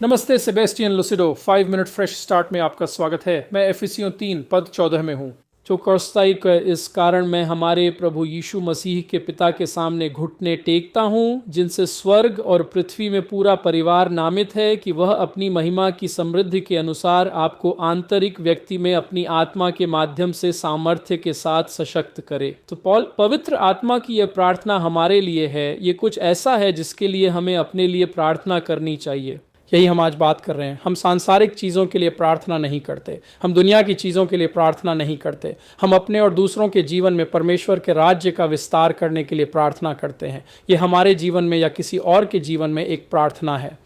नमस्ते, Sebastian लुसिडो 5 minute fresh start में आपका स्वागत है। मैं एफिसियों 3 पद 14 में हूँ। जो कर्स्ताई इस कारण मैं हमारे प्रभु यीशु मसीह के पिता के सामने घुटने टेकता हूँ, जिनसे स्वर्ग और पृथ्वी में पूरा परिवार नामित है, कि वह अपनी महिमा की समृद्धि के अनुसार आपको आंतरिक व्यक्ति में अपनी आत्मा के माध्यम से सामर्थ्य के साथ सशक्त करे। तो पवित्र आत्मा की यह प्रार्थना हमारे लिए है। ये कुछ ऐसा है जिसके लिए हमें अपने लिए प्रार्थना करनी चाहिए। यही हम आज बात कर रहे हैं। हम सांसारिक चीज़ों के लिए प्रार्थना नहीं करते, हम दुनिया की चीज़ों के लिए प्रार्थना नहीं करते। हम अपने और दूसरों के जीवन में परमेश्वर के राज्य का विस्तार करने के लिए प्रार्थना करते हैं। ये हमारे जीवन में या किसी और के जीवन में एक प्रार्थना है।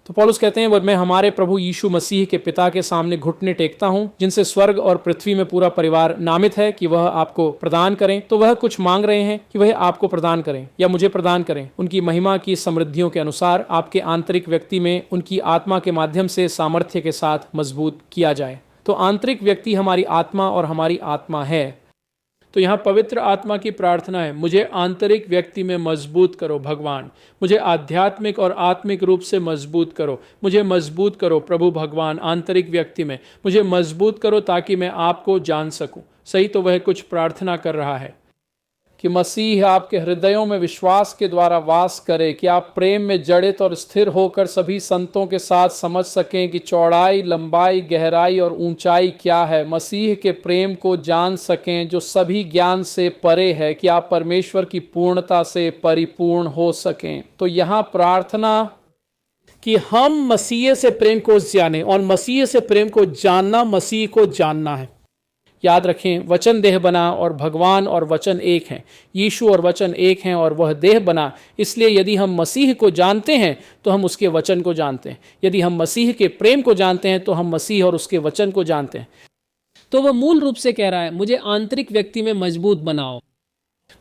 तो पौलुस कहते हैं, मैं हमारे प्रभु यीशु मसीह के पिता के सामने घुटने टेकता हूं, जिनसे स्वर्ग और पृथ्वी में पूरा परिवार नामित है, कि वह आपको प्रदान करें। तो वह कुछ मांग रहे हैं कि वह आपको प्रदान करें या मुझे प्रदान करें, उनकी महिमा की समृद्धियों के अनुसार आपके आंतरिक व्यक्ति में उनकी आत्मा के माध्यम से सामर्थ्य के साथ मजबूत किया जाए। तो आंतरिक व्यक्ति हमारी आत्मा और हमारी आत्मा है। तो यहाँ पवित्र आत्मा की प्रार्थना है, मुझे आंतरिक व्यक्ति में मजबूत करो भगवान, मुझे आध्यात्मिक और आत्मिक रूप से मजबूत करो, मुझे मजबूत करो प्रभु भगवान, आंतरिक व्यक्ति में मुझे मजबूत करो ताकि मैं आपको जान सकूं। सही, तो वह कुछ प्रार्थना कर रहा है कि मसीह आपके हृदयों में विश्वास के द्वारा वास करे, कि आप प्रेम में जड़ित और स्थिर होकर सभी संतों के साथ समझ सकें कि चौड़ाई, लंबाई, गहराई और ऊंचाई क्या है, मसीह के प्रेम को जान सकें जो सभी ज्ञान से परे है, कि आप परमेश्वर की पूर्णता से परिपूर्ण हो सकें। तो यहाँ प्रार्थना कि हम मसीह से प्रेम को जानें, और मसीह से प्रेम को जानना मसीह को जानना है। याद रखें, वचन देह बना और भगवान और वचन एक हैं, यीशु और वचन एक हैं और वह देह बना। इसलिए यदि हम मसीह को जानते हैं तो हम उसके वचन को जानते हैं। यदि हम मसीह के प्रेम को जानते हैं तो हम मसीह और उसके वचन को जानते हैं। तो वह मूल रूप से कह रहा है, मुझे आंतरिक व्यक्ति में मजबूत बनाओ,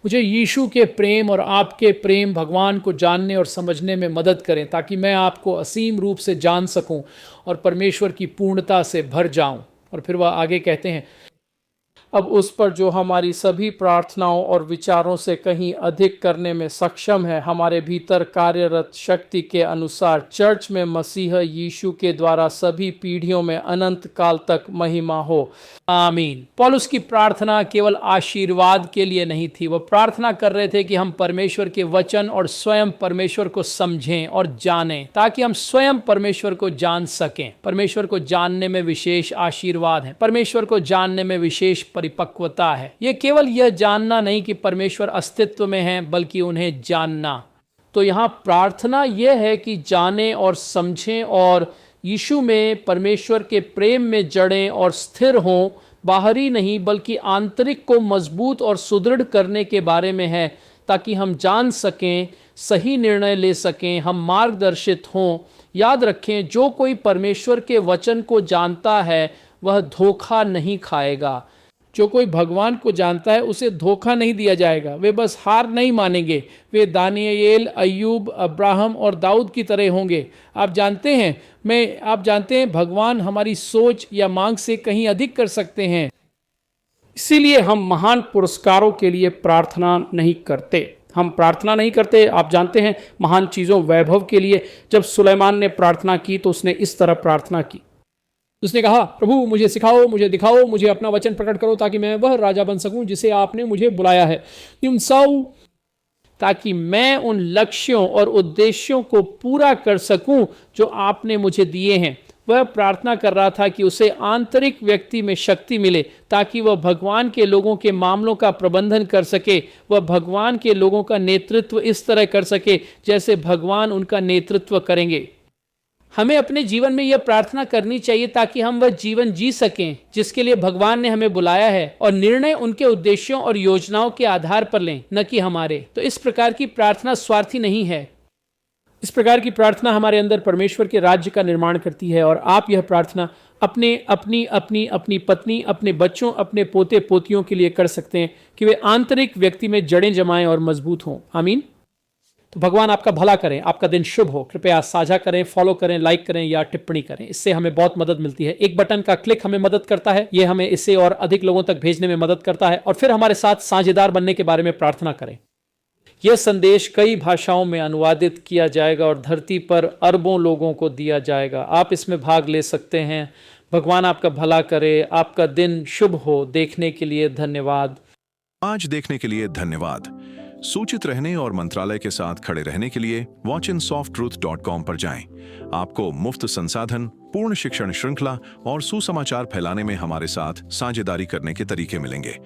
मुझे यीशु के प्रेम और आपके प्रेम भगवान को जानने और समझने में मदद करें, ताकि मैं आपको असीम रूप से जान सकूं और परमेश्वर की पूर्णता से भर जाऊं। और फिर वह आगे कहते हैं, अब उस पर जो हमारी सभी प्रार्थनाओं और विचारों से कहीं अधिक करने में सक्षम है, हमारे भीतर कार्यरत शक्ति के अनुसार चर्च में मसीह यीशु के द्वारा सभी पीढ़ियों में अनंत काल तक महिमा हो, आमीन। पौलुस की प्रार्थना केवल आशीर्वाद के लिए नहीं थी। वह प्रार्थना कर रहे थे कि हम परमेश्वर के वचन और स्वयं परमेश्वर को समझें और जानें, ताकि हम स्वयं परमेश्वर को जान सकें। परमेश्वर को जानने में विशेष आशीर्वाद है, परमेश्वर को जानने में विशेष परिपक्वता है। यह केवल यह जानना नहीं कि परमेश्वर अस्तित्व में है, बल्कि उन्हें जानना। तो यहाँ प्रार्थना यह है कि जानें और समझें और यीशु में परमेश्वर के प्रेम में जड़ें और स्थिर हों। बाहरी नहीं बल्कि आंतरिक को मजबूत और सुदृढ़ करने के बारे में है, ताकि हम जान सकें, सही निर्णय ले सकें, हम मार्गदर्शित हों। याद रखें, जो कोई परमेश्वर के वचन को जानता है वह धोखा नहीं खाएगा। जो कोई भगवान को जानता है उसे धोखा नहीं दिया जाएगा। वे बस हार नहीं मानेंगे। वे दानियेल, अय्यूब, अब्राहम और दाऊद की तरह होंगे। आप जानते हैं भगवान हमारी सोच या मांग से कहीं अधिक कर सकते हैं। इसीलिए हम महान पुरस्कारों के लिए प्रार्थना नहीं करते। हम प्रार्थना नहीं करते, आप जानते हैं, महान चीज़ों, वैभव के लिए। जब सुलेमान ने प्रार्थना की तो उसने इस तरह प्रार्थना की। उसने कहा, प्रभु मुझे सिखाओ, मुझे दिखाओ, मुझे अपना वचन प्रकट करो, ताकि मैं वह राजा बन सकूं जिसे आपने मुझे बुलाया है। ताकि मैं उन लक्ष्यों और उद्देश्यों को पूरा कर सकूं जो आपने मुझे दिए हैं। वह प्रार्थना कर रहा था कि उसे आंतरिक व्यक्ति में शक्ति मिले, ताकि वह भगवान के लोगों के मामलों का प्रबंधन कर सके। वह भगवान के लोगों का नेतृत्व इस तरह कर सके जैसे भगवान उनका नेतृत्व करेंगे। हमें अपने जीवन में यह प्रार्थना करनी चाहिए, ताकि हम वह जीवन जी सकें जिसके लिए भगवान ने हमें बुलाया है, और निर्णय उनके उद्देश्यों और योजनाओं के आधार पर लें, न कि हमारे। तो इस प्रकार की प्रार्थना स्वार्थी नहीं है। इस प्रकार की प्रार्थना हमारे अंदर परमेश्वर के राज्य का निर्माण करती है। और आप यह प्रार्थना अपनी पत्नी, अपने बच्चों, अपने पोते पोतियों के लिए कर सकते हैं, कि वे आंतरिक व्यक्ति में जड़ें जमाएं और मजबूत हों। आमीन। तो भगवान आपका भला करें, आपका दिन शुभ हो। कृपया साझा करें, फॉलो करें, लाइक करें या टिप्पणी करें। इससे हमें बहुत मदद मिलती है। एक बटन का क्लिक हमें मदद करता है। ये हमें इसे और अधिक लोगों तक भेजने में मदद करता है। और फिर हमारे साथ साझेदार बनने के बारे में प्रार्थना करें। यह संदेश कई भाषाओं में अनुवादित किया जाएगा और धरती पर अरबों लोगों को दिया जाएगा। आप इसमें भाग ले सकते हैं। भगवान आपका भला करे, आपका दिन शुभ हो। देखने के लिए धन्यवाद। आज देखने के लिए धन्यवाद। सूचित रहने और मंत्रालय के साथ खड़े रहने के लिए watchinsofttruth.com पर जाएं। आपको मुफ्त संसाधन, पूर्ण शिक्षण श्रृंखला और सुसमाचार फैलाने में हमारे साथ साझेदारी करने के तरीके मिलेंगे।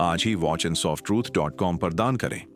आज ही watchinsofttruth.com पर दान करें।